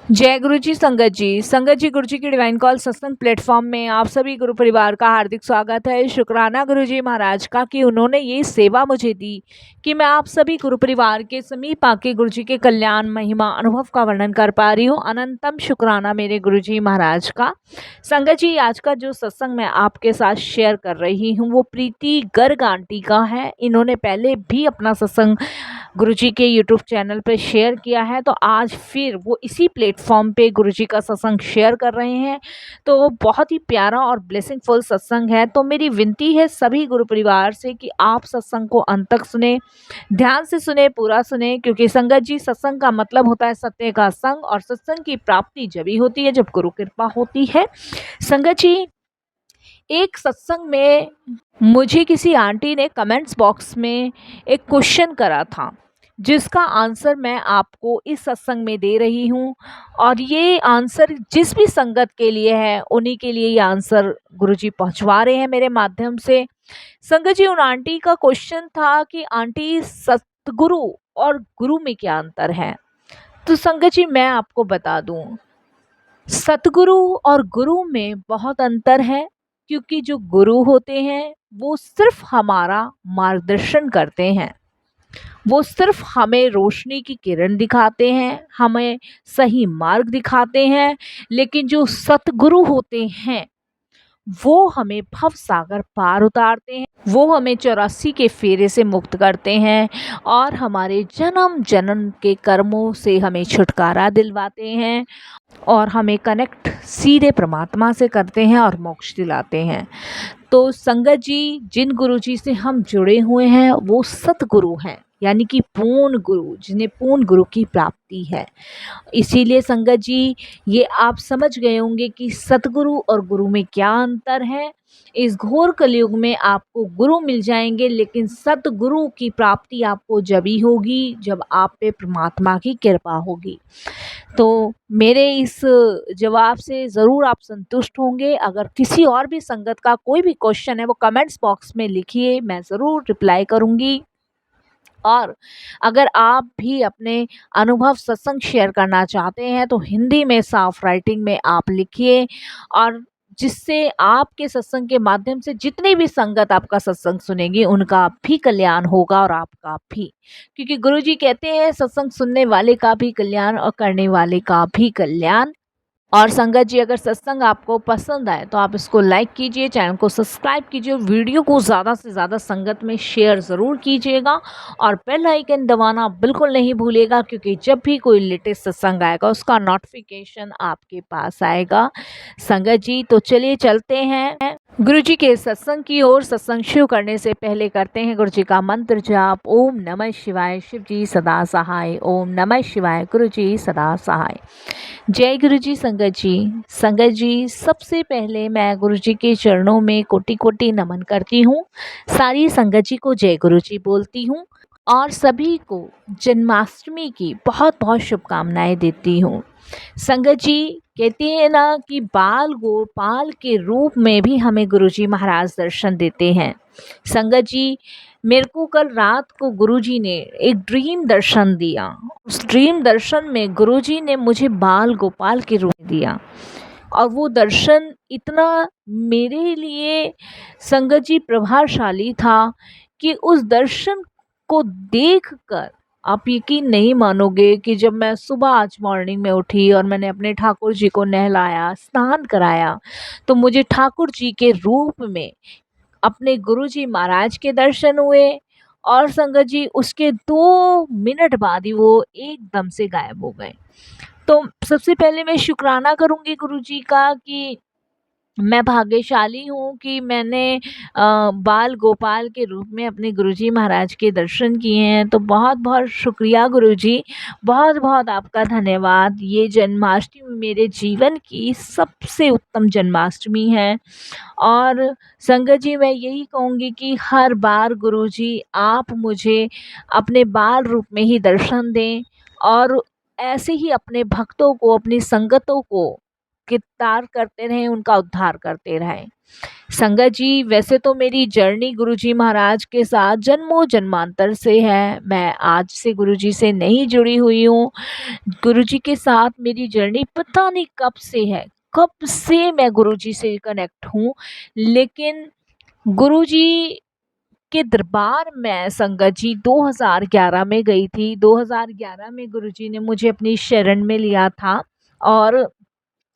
जय गुरु जी संगत जी गुरु जी की डिवाइन कॉल सत्संग प्लेटफॉर्म में आप सभी गुरु परिवार का हार्दिक स्वागत है। शुक्राना गुरु जी महाराज का कि उन्होंने ये सेवा मुझे दी कि मैं आप सभी गुरु परिवार के समीप आके गुरु जी के कल्याण महिमा अनुभव का वर्णन कर पा रही हूँ। अनंतम शुक्राना मेरे गुरु जी महाराज का। संगत जी, आज का जो सत्संग मैं आपके साथ शेयर कर रही हूँ वो प्रीति गर्ग आंटी का है। इन्होंने पहले भी अपना सत्संग गुरुजी के यूट्यूब चैनल पे शेयर किया है, तो आज फिर वो इसी प्लेटफॉर्म पे गुरुजी का सत्संग शेयर कर रहे हैं। तो बहुत ही प्यारा और ब्लेसिंगफुल सत्संग है। तो मेरी विनती है सभी गुरु परिवार से कि आप सत्संग को अंत तक सुने, ध्यान से सुने, पूरा सुने, क्योंकि संगत जी सत्संग का मतलब होता है सत्य का संग, और सत्संग की प्राप्ति जब ही होती है जब गुरु कृपा होती है। संगत जी, एक सत्संग में मुझे किसी आंटी ने कमेंट्स बॉक्स में एक क्वेश्चन करा था, जिसका आंसर मैं आपको इस सत्संग में दे रही हूँ। और ये आंसर जिस भी संगत के लिए है उन्हीं के लिए ये आंसर गुरुजी पहुँचवा रहे हैं मेरे माध्यम से। संगत जी, उन आंटी का क्वेश्चन था कि आंटी, सतगुरु और गुरु में क्या अंतर है? तो संगत जी, मैं आपको बता दूं, सतगुरु और गुरु में बहुत अंतर है। क्योंकि जो गुरु होते हैं वो सिर्फ हमारा मार्गदर्शन करते हैं, वो सिर्फ हमें रोशनी की किरण दिखाते हैं, हमें सही मार्ग दिखाते हैं। लेकिन जो सतगुरु होते हैं वो हमें भव सागर पार उतारते हैं, वो हमें 84 के फेरे से मुक्त करते हैं और हमारे जन्म जन्म के कर्मों से हमें छुटकारा दिलवाते हैं और हमें कनेक्ट सीधे परमात्मा से करते हैं और मोक्ष दिलाते हैं। तो संगत जी, जिन गुरु जी से हम जुड़े हुए हैं वो सतगुरु हैं, यानी कि पूर्ण गुरु, जिन्हें पूर्ण गुरु की प्राप्ति है। इसीलिए संगत जी, ये आप समझ गए होंगे कि सतगुरु और गुरु में क्या अंतर है। इस घोर कलयुग में आपको गुरु मिल जाएंगे, लेकिन सतगुरु की प्राप्ति आपको जब ही होगी जब आप पे परमात्मा की कृपा होगी। तो मेरे इस जवाब से ज़रूर आप संतुष्ट होंगे। अगर किसी और भी संगत का कोई भी क्वेश्चन है वो कमेंट्स बॉक्स में लिखिए, मैं ज़रूर रिप्लाई करूँगी। और अगर आप भी अपने अनुभव सत्संग शेयर करना चाहते हैं तो हिंदी में साफ राइटिंग में आप लिखिए, और जिससे आपके सत्संग के माध्यम से जितनी भी संगत आपका सत्संग सुनेगी उनका भी कल्याण होगा और आपका भी। क्योंकि गुरुजी कहते हैं सत्संग सुनने वाले का भी कल्याण और करने वाले का भी कल्याण। और संगत जी, अगर सत्संग आपको पसंद आए तो आप इसको लाइक कीजिए, चैनल को सब्सक्राइब कीजिए, वीडियो को ज़्यादा से ज़्यादा संगत में शेयर ज़रूर कीजिएगा और बेल आइकन दबाना बिल्कुल नहीं भूलिएगा, क्योंकि जब भी कोई लेटेस्ट सत्संग आएगा उसका नोटिफिकेशन आपके पास आएगा। संगत जी, तो चलिए चलते हैं गुरु जी के सत्संग की ओर। सत्संग शुरू करने से पहले करते हैं गुरु जी का मंत्र जाप। ओम नमः शिवाय, शिव जी सदा सहाय। ओम नमः शिवाय, गुरु जी सदा सहाय। जय गुरु जी। संगत जी, सबसे पहले मैं गुरु जी के चरणों में कोटि कोटि नमन करती हूँ। सारी संगत जी को जय गुरु जी बोलती हूँ और सभी को जन्माष्टमी की बहुत बहुत शुभकामनाएं देती हूँ। संगत जी, कहती है ना कि बाल गोपाल के रूप में भी हमें गुरुजी महाराज दर्शन देते हैं। संगत जी, मेरे को कल रात को गुरुजी ने एक ड्रीम दर्शन दिया। उस ड्रीम दर्शन में गुरुजी ने मुझे बाल गोपाल के रूप में दिया, और वो दर्शन इतना मेरे लिए संगत जी प्रभावशाली था कि उस दर्शन को देखकर आप यकीन नहीं मानोगे कि जब मैं सुबह आज मॉर्निंग में उठी और मैंने अपने ठाकुर जी को नहलाया, स्नान कराया, तो मुझे ठाकुर जी के रूप में अपने गुरु जी महाराज के दर्शन हुए। और संगत जी, उसके 2 मिनट बाद ही वो एकदम से गायब हो गए। तो सबसे पहले मैं शुक्राना करूँगी गुरु जी का कि मैं भाग्यशाली हूँ कि मैंने बाल गोपाल के रूप में अपने गुरुजी महाराज के दर्शन किए हैं। तो बहुत बहुत शुक्रिया गुरुजी, बहुत बहुत आपका धन्यवाद। ये जन्माष्टमी मेरे जीवन की सबसे उत्तम जन्माष्टमी है। और संगत जी, मैं यही कहूँगी कि हर बार गुरुजी आप मुझे अपने बाल रूप में ही दर्शन दें और ऐसे ही अपने भक्तों को, अपनी संगतों को गिरफ्तार करते रहें, उनका उद्धार करते रहें। संगत जी, वैसे तो मेरी जर्नी गुरुजी महाराज के साथ जन्मों जन्मांतर से है। मैं आज से गुरुजी से नहीं जुड़ी हुई हूँ। गुरुजी के साथ मेरी जर्नी पता नहीं कब से है, कब से मैं गुरुजी से कनेक्ट हूँ। लेकिन गुरुजी के दरबार में संगत जी 2011 में गई थी। 2011 में गुरुजी ने मुझे अपनी शरण में लिया था और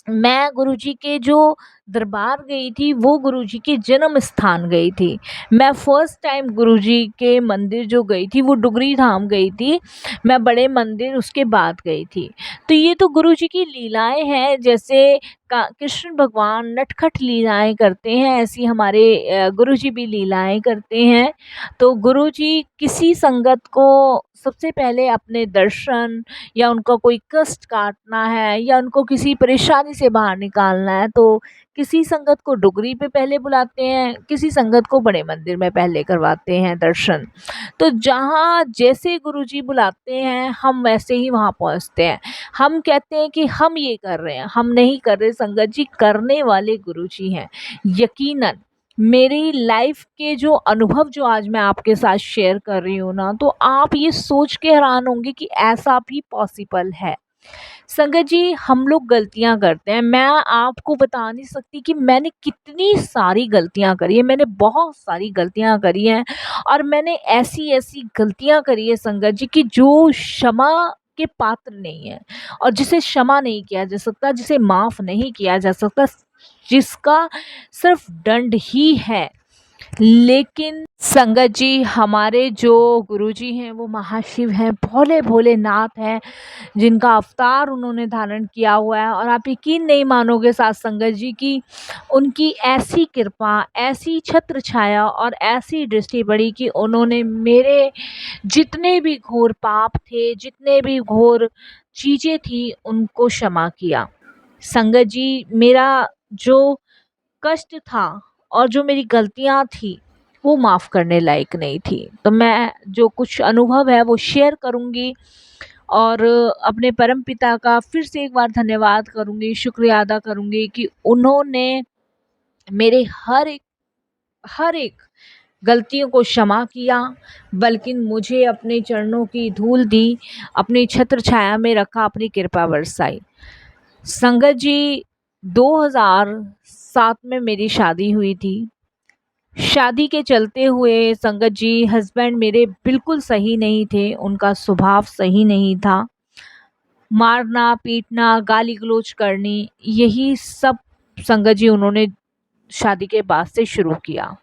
मैं गुरुजी के जो दरबार गई थी वो गुरुजी के जन्म स्थान गई थी। मैं फर्स्ट टाइम गुरुजी के मंदिर जो गई थी वो डुगरी धाम गई थी। मैं बड़े मंदिर उसके बाद गई थी। तो ये तो गुरुजी की लीलाएं हैं, जैसे कृष्ण भगवान नटखट लीलाएं करते हैं, ऐसी हमारे गुरुजी भी लीलाएं करते हैं। तो गुरुजी किसी संगत को सबसे पहले अपने दर्शन या उनका कोई कष्ट काटना है या उनको किसी परेशानी से बाहर निकालना है तो किसी संगत को डुगरी पे पहले बुलाते हैं, किसी संगत को बड़े मंदिर में पहले करवाते हैं दर्शन। तो जहाँ जैसे गुरुजी बुलाते हैं हम वैसे ही वहाँ पहुँचते हैं। हम कहते हैं कि हम ये कर रहे हैं, हम नहीं कर रहे संगत जी, करने वाले गुरुजी हैं। यकीनन मेरी लाइफ के जो अनुभव जो आज मैं आपके साथ शेयर कर रही हूँ ना, तो आप ये सोच के हैरान होंगे कि ऐसा भी पॉसिबल है। संगत जी, हम लोग गलतियां करते हैं। मैं आपको बता नहीं सकती कि मैंने कितनी सारी गलतियां करी है। मैंने बहुत सारी गलतियां करी हैं और मैंने ऐसी ऐसी गलतियां करी है संगत जी कि जो क्षमा के पात्र नहीं है और जिसे क्षमा नहीं किया जा सकता, जिसे माफ नहीं किया जा सकता, जिसका सिर्फ दंड ही है। लेकिन संगत जी, हमारे जो गुरुजी हैं वो महाशिव हैं, भोले भोलेनाथ हैं, जिनका अवतार उन्होंने धारण किया हुआ है। और आप यकीन नहीं मानोगे साथ संगत जी की उनकी ऐसी कृपा, ऐसी छत्र छाया और ऐसी दृष्टि पड़ी कि उन्होंने मेरे जितने भी घोर पाप थे, जितने भी घोर चीज़ें थी, उनको क्षमा किया। संगत जी, मेरा जो कष्ट था और जो मेरी गलतियाँ थी वो माफ़ करने लायक नहीं थी। तो मैं जो कुछ अनुभव है वो शेयर करूँगी और अपने परमपिता का फिर से एक बार धन्यवाद करूँगी, शुक्रिया अदा करूँगी कि उन्होंने मेरे हर एक गलतियों को क्षमा किया, बल्कि मुझे अपने चरणों की धूल दी, अपनी छत्र छाया में रखा, अपनी कृपा बरसाई। संगत जी, 2007 में मेरी शादी हुई थी। शादी के चलते हुए संगत जी हस्बैंड मेरे बिल्कुल सही नहीं थे, उनका स्वभाव सही नहीं था। मारना, पीटना, गाली गलौज करनी, यही सब संगत जी उन्होंने शादी के बाद से शुरू किया।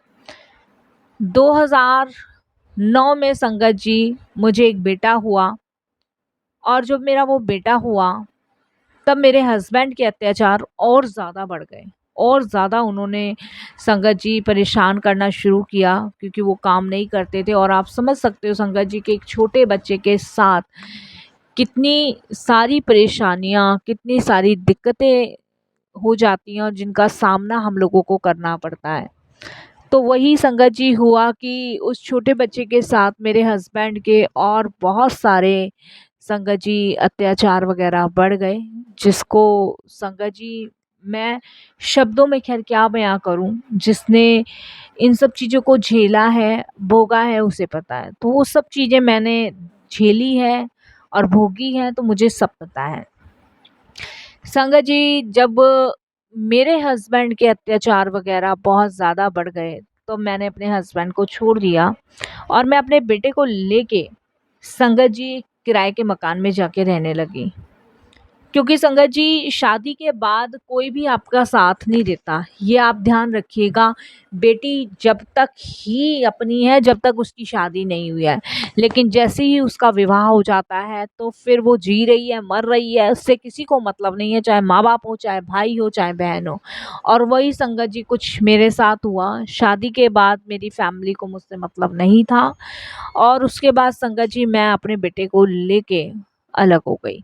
2009 में संगत जी मुझे एक बेटा हुआ और जब मेरा वो बेटा हुआ तब मेरे हस्बैंड के अत्याचार और ज़्यादा बढ़ गए और ज़्यादा उन्होंने संगत जी परेशान करना शुरू किया, क्योंकि वो काम नहीं करते थे। और आप समझ सकते हो संगत जी कि एक छोटे बच्चे के साथ कितनी सारी परेशानियाँ, कितनी सारी दिक्कतें हो जाती हैं और जिनका सामना हम लोगों को करना पड़ता है। तो वही संगत जी हुआ कि उस छोटे बच्चे के साथ मेरे हस्बैंड के और बहुत सारे संगत जी अत्याचार वगैरह बढ़ गए, जिसको संगत जी मैं शब्दों में खैर क्या बयां करूं। जिसने इन सब चीज़ों को झेला है, भोगा है, उसे पता है। तो वो सब चीज़ें मैंने झेली है और भोगी है, तो मुझे सब पता है। संगत जी, जब मेरे हस्बैंड के अत्याचार वगैरह बहुत ज़्यादा बढ़ गए तो मैंने अपने हस्बैंड को छोड़ दिया और मैं अपने बेटे को लेके संगत जी किराए के मकान में जाके रहने लगी। क्योंकि संगत जी, शादी के बाद कोई भी आपका साथ नहीं देता, ये आप ध्यान रखिएगा। बेटी जब तक ही अपनी है जब तक उसकी शादी नहीं हुई है, लेकिन जैसे ही उसका विवाह हो जाता है तो फिर वो जी रही है, मर रही है, उससे किसी को मतलब नहीं है, चाहे माँ बाप हो, चाहे भाई हो, चाहे बहन हो। और वही संगत जी कुछ मेरे साथ हुआ। शादी के बाद मेरी फैमिली को मुझसे मतलब नहीं था और उसके बाद संगत जी मैं अपने बेटे को लेके अलग हो गई।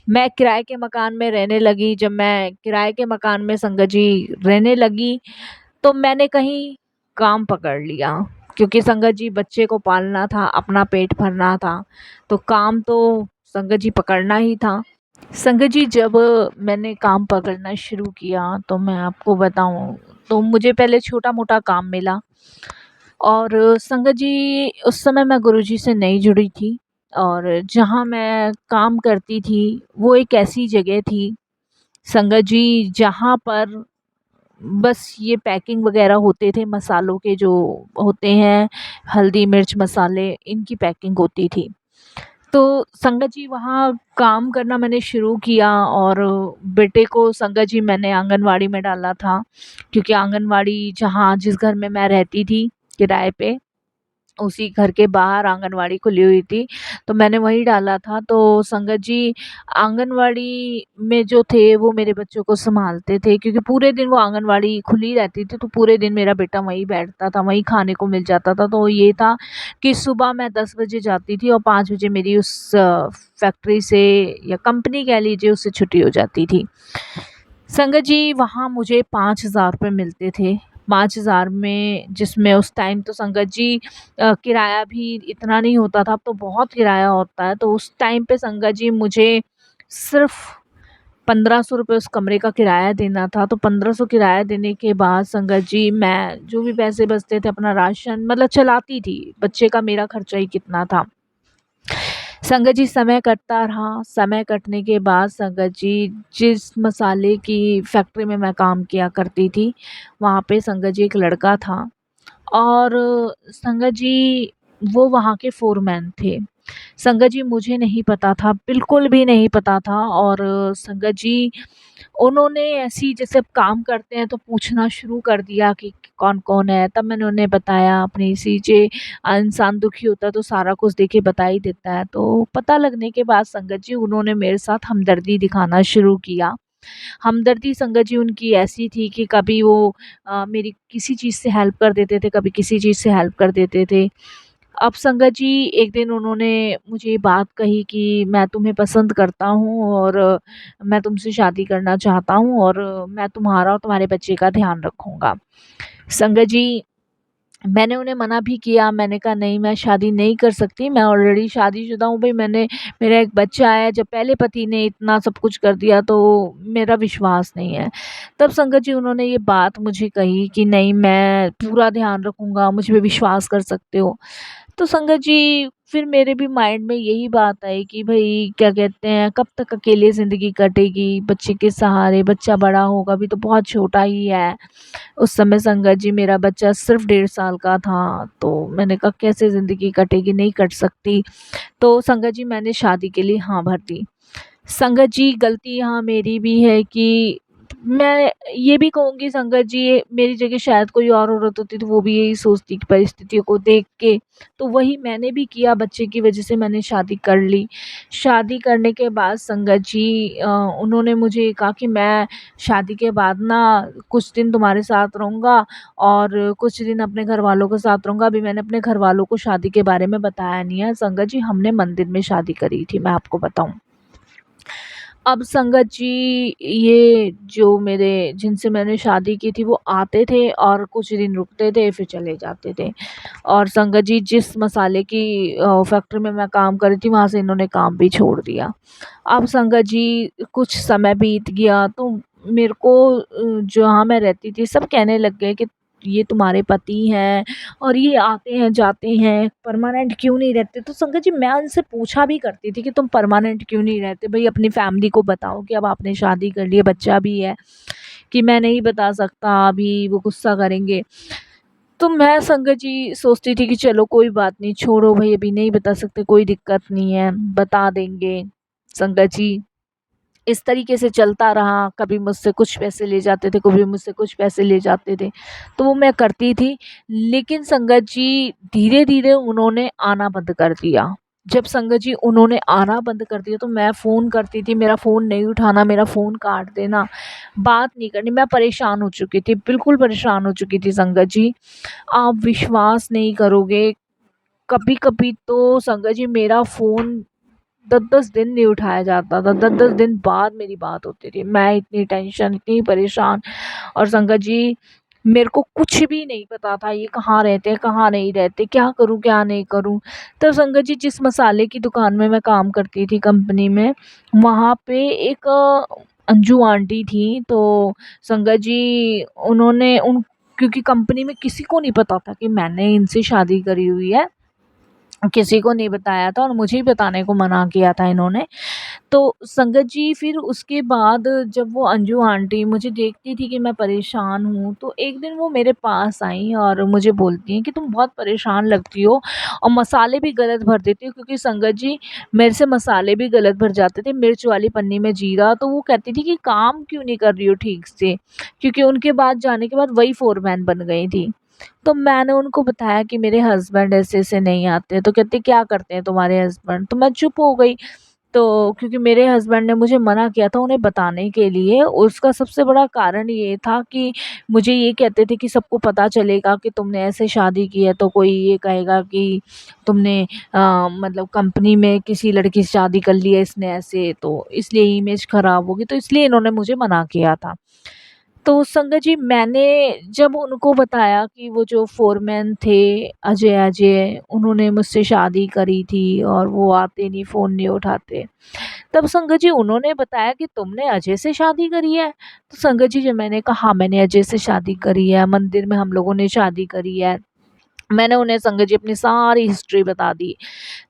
मैं किराए के मकान में रहने लगी। जब मैं किराए के मकान में संगत जी रहने लगी तो मैंने कहीं काम पकड़ लिया, क्योंकि संगत जी बच्चे को पालना था, अपना पेट भरना था, तो काम तो संगत जी पकड़ना ही था। संगत जी, जब मैंने काम पकड़ना शुरू किया तो मैं आपको बताऊँ तो मुझे पहले छोटा-मोटा काम मिला और संगत जी उस समय मैं गुरुजी से नहीं जुड़ी थी और जहाँ मैं काम करती थी वो एक ऐसी जगह थी संगत जी जहाँ पर बस ये पैकिंग वग़ैरह होते थे मसालों के जो होते हैं, हल्दी, मिर्च, मसाले इनकी पैकिंग होती थी। तो संगत जी वहाँ काम करना मैंने शुरू किया और बेटे को संगत जी मैंने आंगनवाड़ी में डाला था क्योंकि आंगनवाड़ी जहाँ जिस घर में मैं रहती थी किराए पे उसी घर के बाहर आंगनवाड़ी खुली हुई थी, तो मैंने वहीं डाला था। तो संगत जी आंगनवाड़ी में जो थे वो मेरे बच्चों को सँभालते थे क्योंकि पूरे दिन वो आंगनवाड़ी खुली रहती थी, तो पूरे दिन मेरा बेटा वहीं बैठता था, वहीं खाने को मिल जाता था। तो ये था कि सुबह मैं 10 बजे जाती थी और 5 बजे मेरी उस फैक्ट्री से या कंपनी कह लीजिए उससे छुट्टी हो जाती थी। संगत जी वहाँ मुझे 5,000 रुपए मिलते थे। 5,000 में जिसमें उस टाइम तो संगत जी किराया भी इतना नहीं होता था, अब तो बहुत किराया होता है। तो उस टाइम पे संगत जी मुझे सिर्फ़ 1,500 रुपए उस कमरे का किराया देना था। तो 1,500 किराया देने के बाद संगत जी मैं जो भी पैसे बचते थे अपना राशन मतलब चलाती थी। बच्चे का मेरा खर्चा ही कितना था। संगत जी समय कटता रहा, समय कटने के बाद संगत जी जिस मसाले की फैक्ट्री में मैं काम किया करती थी, वहाँ पे संगत जी एक लड़का था और संगत जी वो वहाँ के फ़ोरमैन थे। संगत जी मुझे नहीं पता था, बिल्कुल भी नहीं पता था और संगत जी उन्होंने ऐसे ही जैसे अब काम करते हैं तो पूछना शुरू कर दिया कि कौन-कौन है? तब मैंने उन्हें बताया अपनी चीज़ें इंसान दुखी होता है तो सारा कुछ देखिए बता ही देता है। तो पता लगने के बाद संगत जी उन्होंने मेरे साथ हमदर्दी दिखाना शुरू किया। हमदर्दी संगत जी उनकी ऐसी थी कि कभी वो मेरी किसी चीज़ से हेल्प कर देते थे, कभी किसी चीज़ से हेल्प कर देते थे। अब संगत जी एक दिन उन्होंने मुझे ये बात कही कि मैं तुम्हें पसंद करता हूँ और मैं तुमसे शादी करना चाहता हूँ और मैं तुम्हारा और तुम्हारे बच्चे का ध्यान रखूँगा। संगत जी मैंने उन्हें मना भी किया, मैंने कहा नहीं मैं शादी नहीं कर सकती, मैं ऑलरेडी शादीशुदा हूँ भई मेरा एक बच्चा है, जब पहले पति ने इतना सब कुछ कर दिया तो मेरा विश्वास नहीं है। तब संगत जी उन्होंने ये बात मुझे कही कि नहीं मैं पूरा ध्यान रखूँगा, मुझ पे विश्वास कर सकते हो। तो संगत जी फिर मेरे भी माइंड में यही बात आई कि भई क्या कहते हैं कब तक अकेले ज़िंदगी कटेगी, बच्चे के सहारे, बच्चा बड़ा होगा अभी तो बहुत छोटा ही है। उस समय संगत जी मेरा बच्चा सिर्फ़ 1.5 साल का था, तो मैंने कहा कैसे ज़िंदगी कटेगी, नहीं कट सकती। तो संगत जी मैंने शादी के लिए हाँ भर दी। संगत जी गलती यहाँ मेरी भी है कि मैं ये भी कहूँगी संगत जी मेरी जगह शायद कोई और औरत होती तो वो भी यही सोचती कि परिस्थितियों को देख के, तो वही मैंने भी किया बच्चे की वजह से मैंने शादी कर ली। शादी करने के बाद संगत जी उन्होंने मुझे कहा कि मैं शादी के बाद ना कुछ दिन तुम्हारे साथ रहूँगा और कुछ दिन अपने घरवालों के साथ रहूँगा। अभी मैंने अपने घरवालों को शादी के बारे में बताया नहीं है। संगत जी हमने मंदिर में शादी करी थी मैं आपको बताऊँ। अब संगत जी ये जो मेरे जिनसे मैंने शादी की थी वो आते थे और कुछ दिन रुकते थे फिर चले जाते थे। और संगत जी जिस मसाले की फैक्ट्री में मैं काम कर रही थी वहाँ से इन्होंने काम भी छोड़ दिया। अब संगत जी कुछ समय बीत गया तो मेरे को जहाँ मैं रहती थी सब कहने लग गए कि ये तुम्हारे पति हैं और ये आते हैं जाते हैं परमानेंट क्यों नहीं रहते। तो संगत जी मैं उनसे पूछा भी करती थी कि तुम परमानेंट क्यों नहीं रहते भाई अपनी फैमिली को बताओ कि अब आपने शादी कर ली है बच्चा भी है कि मैं नहीं बता सकता अभी वो गुस्सा करेंगे। तो मैं संगत जी सोचती थी कि चलो कोई बात नहीं छोड़ो भाई अभी नहीं बता सकते कोई दिक्कत नहीं है बता देंगे। संगत जी इस तरीके से चलता रहा, कभी मुझसे कुछ पैसे ले जाते थे, कभी मुझसे कुछ पैसे ले जाते थे, तो वो मैं करती थी। लेकिन संगत जी धीरे-धीरे उन्होंने आना बंद कर दिया। जब संगत जी उन्होंने आना बंद कर दिया तो मैं फ़ोन करती थी, मेरा फ़ोन नहीं उठाना, मेरा फ़ोन काट देना, बात नहीं करनी, मैं परेशान हो चुकी थी, बिल्कुल परेशान हो चुकी थी संगत जी। आप विश्वास नहीं करोगे, कभी-कभी तो संगत जी मेरा फ़ोन 10-10 दिन नहीं उठाया जाता था, 10-10 दिन बाद मेरी बात होती थी। मैं इतनी टेंशन, इतनी परेशान और संगत जी मेरे को कुछ भी नहीं पता था ये कहाँ रहते हैं, कहाँ नहीं रहते, क्या करूँ, क्या नहीं करूँ। तो संगत जी जिस मसाले की दुकान में मैं काम करती थी कंपनी में, वहाँ पे एक अंजू आंटी थी। तो संगत जी उन्होंने उन क्योंकि कंपनी में किसी को नहीं पता था कि मैंने इनसे शादी करी हुई है, किसी को नहीं बताया था और मुझे ही बताने को मना किया था इन्होंने। तो संगत जी फिर उसके बाद जब वो अंजू आंटी मुझे देखती थी कि मैं परेशान हूँ, तो एक दिन वो मेरे पास आई और मुझे बोलती हैं कि तुम बहुत परेशान लगती हो और मसाले भी गलत भर देती हो। क्योंकि संगत जी मेरे से मसाले भी गलत भर जाते थे, मिर्च वाली पन्नी में जीरा। तो वो कहती थी कि काम क्यों नहीं कर रही हो ठीक से, क्योंकि उनके बाद जाने के बाद वही फोरमैन बन गई थी। तो मैंने उनको बताया कि मेरे हस्बैंड ऐसे-ऐसे नहीं आते। तो कहती क्या करते हैं तुम्हारे हस्बैंड? तो मैं चुप हो गई। तो क्योंकि मेरे हस्बैंड ने मुझे मना किया था उन्हें बताने के लिए, उसका सबसे बड़ा कारण ये था कि मुझे ये कहते थे कि सबको पता चलेगा कि तुमने ऐसे शादी की है, तो कोई ये कहेगा कि तुमने मतलब कंपनी में किसी लड़की से शादी कर ली है इसने ऐसे, तो इसलिए इमेज खराब होगी। तो इसलिए इन्होंने मुझे मना किया था। तो संगत जी मैंने जब उनको बताया कि वो जो फ़ोरमैन थे अजय, उन्होंने मुझसे शादी करी थी और वो आते नहीं, फ़ोन नहीं उठाते। तब संगत जी उन्होंने बताया कि तुमने अजय से शादी करी है? तो संगत जी जब मैंने कहा हाँ, मैंने अजय से शादी करी है, मंदिर में हम लोगों ने शादी करी है। मैंने उन्हें संगत जी अपनी सारी हिस्ट्री बता दी।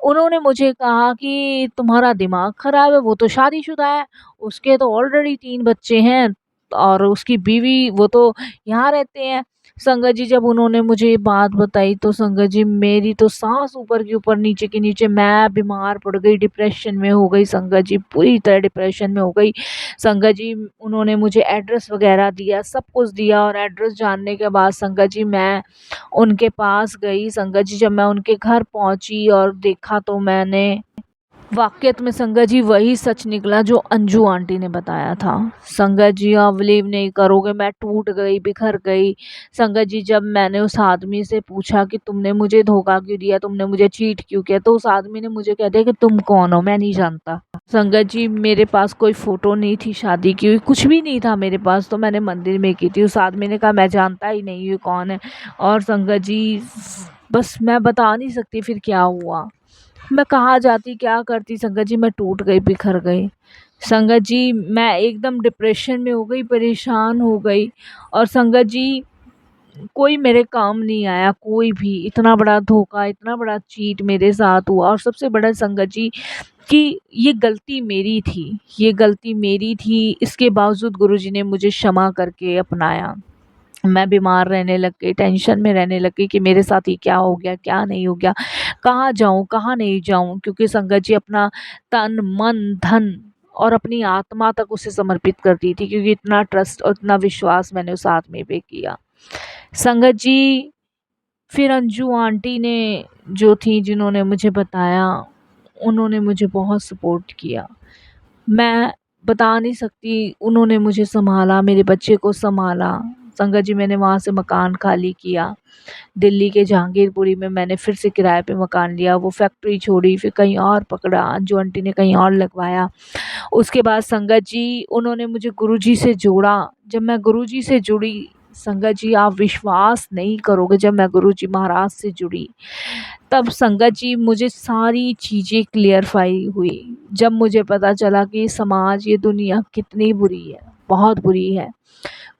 उन्होंने मुझे कहा कि तुम्हारा दिमाग खराब है, वो तो शादीशुदा है, उसके तो ऑलरेडी 3 बच्चे हैं और उसकी बीवी वो तो यहाँ रहते हैं। संगत जी जब उन्होंने मुझे ये बात बताई तो संगत जी मेरी तो साँस ऊपर की ऊपर नीचे की नीचे, मैं बीमार पड़ गई, डिप्रेशन में हो गई संगत जी, पूरी तरह डिप्रेशन में हो गई। संगत जी उन्होंने मुझे एड्रेस वग़ैरह दिया, सब कुछ दिया और एड्रेस जानने के बाद संगत जी मैं उनके पास गई। संगत जी जब मैं उनके घर पहुंची और देखा तो मैंने वाक़ई में संगत जी वही सच निकला जो अंजू आंटी ने बताया था। संगत जी आप बिलीव नहीं करोगे, मैं टूट गई, बिखर गई। संगत जी जब मैंने उस आदमी से पूछा कि तुमने मुझे धोखा क्यों दिया, तुमने मुझे चीट क्यों किया, तो उस आदमी ने मुझे कह दिया कि तुम कौन हो, मैं नहीं जानता। संगत जी मेरे पास कोई फ़ोटो नहीं थी शादी की हुई, कुछ भी नहीं था मेरे पास, तो मैंने मंदिर में की थी। उस आदमी ने कहा मैं जानता ही नहीं ये कौन है। और संगत जी बस मैं बता नहीं सकती फिर क्या हुआ। मैं कहाँ जाती, क्या करती संगत जी, मैं टूट गई, बिखर गई। संगत जी मैं एकदम डिप्रेशन में हो गई, परेशान हो गई और संगत जी कोई मेरे काम नहीं आया, कोई भी। इतना बड़ा धोखा, इतना बड़ा चीट मेरे साथ हुआ और सबसे बड़ा संगत जी कि ये गलती मेरी थी, ये गलती मेरी थी, इसके बावजूद गुरुजी ने मुझे क्षमा करके अपनाया। मैं बीमार रहने लग गई, टेंशन में रहने लग गई कि मेरे साथ ये क्या हो गया, क्या नहीं हो गया, कहाँ जाऊँ, कहाँ नहीं जाऊँ। क्योंकि संगत जी अपना तन, मन, धन और अपनी आत्मा तक उसे समर्पित करती थी, क्योंकि इतना ट्रस्ट और इतना विश्वास मैंने उस आदमी पे किया। संगत जी फिर अंजू आंटी ने जो थी जिन्होंने मुझे बताया, उन्होंने मुझे बहुत सपोर्ट किया। मैं बता नहीं सकती, उन्होंने मुझे सँभाला, मेरे बच्चे को सँभाला। संगत जी मैंने वहाँ से मकान खाली किया। दिल्ली के जहांगीरपुरी में मैंने फिर से किराए पे मकान लिया, वो फैक्ट्री छोड़ी, फिर कहीं और पकड़ा, अंजू आंटी ने कहीं और लगवाया। उसके बाद संगत जी उन्होंने मुझे गुरुजी से जोड़ा। जब मैं गुरुजी से जुड़ी, संगत जी आप विश्वास नहीं करोगे, जब मैं गुरुजी महाराज से जुड़ी तब संगत जी मुझे सारी चीज़ें क्लियरफाई हुई। जब मुझे पता चला कि समाज, ये दुनिया कितनी बुरी है, बहुत बुरी है।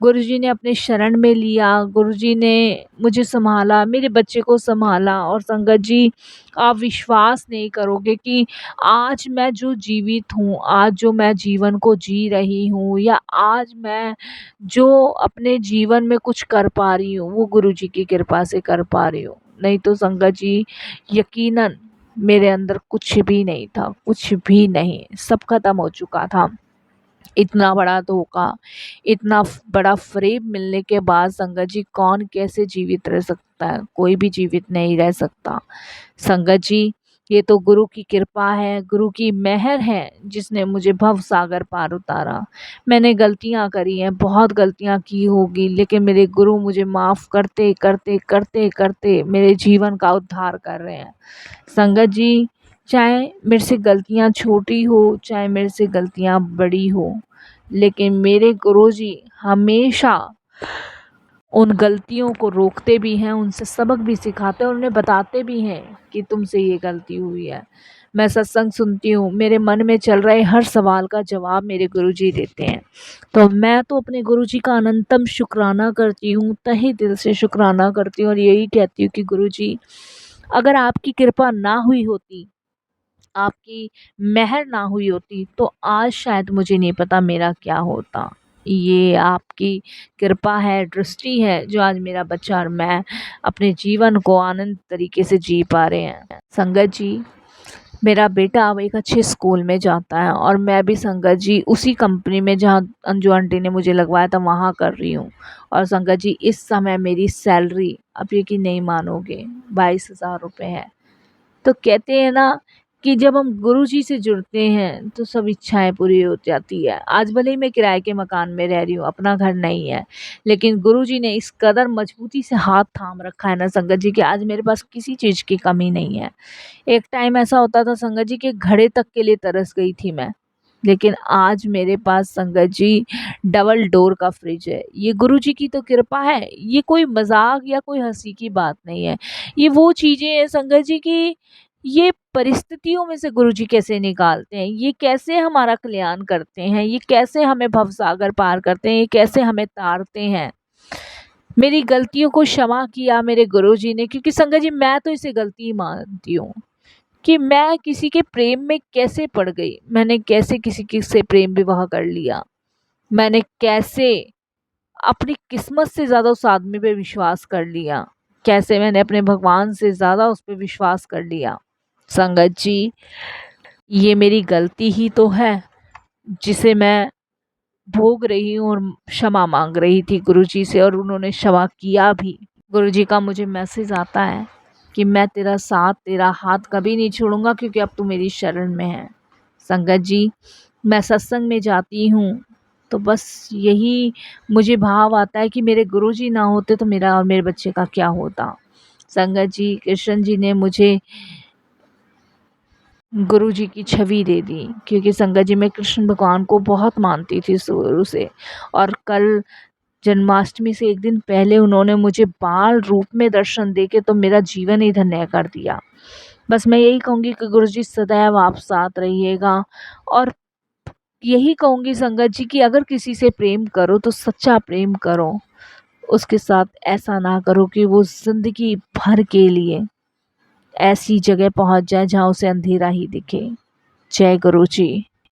गुरुजी ने अपने शरण में लिया, गुरुजी ने मुझे सँभाला, मेरे बच्चे को सँभाला और संगत जी आप विश्वास नहीं करोगे कि आज मैं जो जीवित हूँ, आज जो मैं जीवन को जी रही हूँ या आज मैं जो अपने जीवन में कुछ कर पा रही हूँ, वो गुरुजी की कृपा से कर पा रही हूँ। नहीं तो संगत जी यकीनन मेरे अंदर कुछ भी नहीं था, कुछ भी नहीं, सब ख़त्म हो चुका था। इतना बड़ा धोखा, इतना बड़ा फ़रेब मिलने के बाद संगत जी कौन कैसे जीवित रह सकता है? कोई भी जीवित नहीं रह सकता। संगत जी ये तो गुरु की कृपा है, गुरु की मेहर है जिसने मुझे भव सागर पार उतारा। मैंने गलतियाँ करी हैं, बहुत गलतियाँ की होगी, लेकिन मेरे गुरु मुझे माफ़ करते, करते, करते, करते मेरे जीवन का उद्धार कर रहे हैं। संगत जी चाहे मेरे से गलतियाँ छोटी हो, चाहे मेरे से गलतियाँ बड़ी हो, लेकिन मेरे गुरुजी हमेशा उन गलतियों को रोकते भी हैं, उनसे सबक भी सिखाते हैं और उन्हें बताते भी हैं कि तुमसे ये गलती हुई है। मैं सत्संग सुनती हूँ, मेरे मन में चल रहे हर सवाल का जवाब मेरे गुरुजी देते हैं। तो मैं तो अपने गुरुजी का अनंतम शुक्राना करती हूँ, तहे दिल से शुक्राना करती हूँ और यही कहती हूँ कि गुरुजी, अगर आपकी कृपा ना हुई होती, आपकी मेहर ना हुई होती, तो आज शायद मुझे नहीं पता मेरा क्या होता। ये आपकी कृपा है, दृष्टि है, जो आज मेरा बच्चा और मैं अपने जीवन को आनंद तरीके से जी पा रहे हैं। संगत जी, मेरा बेटा अब एक अच्छे स्कूल में जाता है और मैं भी संगत जी उसी कंपनी में जहाँ अंजू आंटी ने मुझे लगवाया था वहाँ कर रही हूँ। और संगत जी, इस समय मेरी सैलरी, आप यकीन नहीं मानोगे, 22,000 रुपये है। तो कहते हैं ना कि जब हम गुरुजी से जुड़ते हैं तो सब इच्छाएं पूरी हो जाती है। आज भले ही मैं किराए के मकान में रह रही हूँ, अपना घर नहीं है, लेकिन गुरुजी ने इस कदर मजबूती से हाथ थाम रखा है ना संगत जी कि आज मेरे पास किसी चीज़ की कमी नहीं है। एक टाइम ऐसा होता था संगत जी कि घड़े तक के लिए तरस गई थी मैं, लेकिन आज मेरे पास संगत जी डबल डोर का फ्रिज है। ये गुरुजी की तो कृपा है, ये कोई मजाक या कोई हंसी की बात नहीं है। ये वो चीज़ें हैं संगत जी की, ये परिस्थितियों में से गुरुजी कैसे निकालते हैं, ये कैसे हमारा कल्याण करते हैं, ये कैसे हमें भवसागर पार करते हैं, ये कैसे हमें तारते हैं। मेरी गलतियों को क्षमा किया मेरे गुरुजी ने, क्योंकि संगत जी मैं तो इसे गलती मानती हूँ कि मैं किसी के प्रेम में कैसे पड़ गई। मैंने कैसे किसी के से प्रेम विवाह कर लिया, मैंने कैसे अपनी किस्मत से ज़्यादा उस आदमी पे विश्वास कर लिया, कैसे मैंने अपने भगवान से ज़्यादा उस पे विश्वास कर लिया। संगत जी, ये मेरी गलती ही तो है जिसे मैं भोग रही हूँ और क्षमा मांग रही थी गुरुजी से, और उन्होंने क्षमा किया भी। गुरुजी का मुझे मैसेज आता है कि मैं तेरा साथ, तेरा हाथ कभी नहीं छोड़ूंगा, क्योंकि अब तू मेरी शरण में है। संगत जी, मैं सत्संग में जाती हूँ तो बस यही मुझे भाव आता है कि मेरे गुरुजी ना होते तो मेरा और मेरे बच्चे का क्या होता। संगत जी, कृष्ण जी ने मुझे गुरु जी की छवि दे दी, क्योंकि संगत जी मैं कृष्ण भगवान को बहुत मानती थी शुरू से। और कल जन्माष्टमी से एक दिन पहले उन्होंने मुझे बाल रूप में दर्शन देके तो मेरा जीवन ही धन्य कर दिया। बस मैं यही कहूँगी कि गुरु जी सदैव आप साथ रहिएगा। और यही कहूँगी संगत जी कि अगर किसी से प्रेम करो तो सच्चा प्रेम करो, उसके साथ ऐसा ना करो कि वो जिंदगी भर के लिए ऐसी जगह पहुंच जाए जहां उसे अंधेरा ही दिखे। जय गुरु जी।